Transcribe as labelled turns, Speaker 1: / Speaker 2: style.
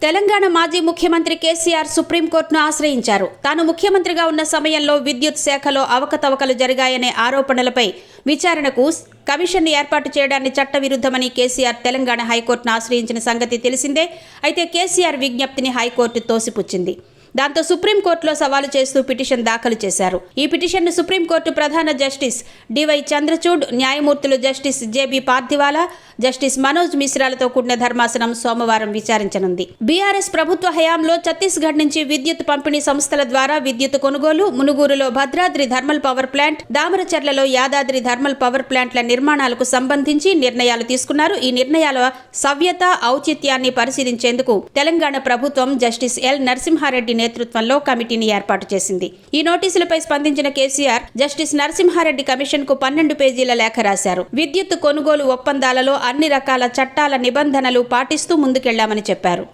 Speaker 1: తెలంగాణ మాజీ ముఖ్యమంత్రి కేసీఆర్ సుప్రీంకోర్టును ఆశ్రయించారు. తాను ముఖ్యమంత్రిగా ఉన్న సమయంలో విద్యుత్ శాఖలో అవకతవకలు జరిగాయనే ఆరోపణలపై విచారణకు కమిషన్ను ఏర్పాటు చేయడాన్ని చట్టవిరుద్ధమని కేసీఆర్ తెలంగాణ హైకోర్టును ఆశ్రయించిన సంగతి తెలిసిందే. అయితే కేసీఆర్ విజ్ఞప్తిని హైకోర్టు తోసిపుచ్చింది. దాంతో సుప్రీంకోర్టులో సవాలు చేస్తూ పిటిషన్ దాఖలు చేశారు. ఈ పిటిషన్ను సుప్రీంకోర్టు ప్రధాన జస్టిస్ డివై చంద్రచూడ్, న్యాయమూర్తులు justice J B Pardiwala, justice Manoj మిశ్రాలతో కూడిన ధర్మాసనం సోమవారం విచారించనుంది. బీఆర్ఎస్ ప్రభుత్వ హయాంలో ఛత్తీస్గఢ్ నుంచి విద్యుత్ పంపిణీ సంస్థల ద్వారా విద్యుత్ కొనుగోలు, మునుగోరులో భద్రాద్రి థర్మల్ పవర్ ప్లాంట్, దామరచర్లలో యాదాద్రి థర్మల్ పవర్ ప్లాంట్ల నిర్మాణాలకు సంబంధించి నిర్ణయాలు తీసుకున్నారు. ఈ నిర్ణయాల సవ్యత, ఔచిత్యాన్ని పరిశీలించేందుకు తెలంగాణ ప్రభుత్వం జస్టిస్ ఎల్ నరసింహారెడ్డి నేతృత్వంలో కమిటీని ఏర్పాటు చేసింది. ఈ నోటీసులపై స్పందించిన కేసీఆర్ జస్టిస్ నరసింహారెడ్డి కమిషన్ కు 12 పేజీల లేఖ రాశారు. విద్యుత్ కొనుగోలు ఒప్పందాలలో అన్ని రకాల చట్టాల నిబంధనలు పాటిస్తూ ముందుకెళ్లామని చెప్పారు.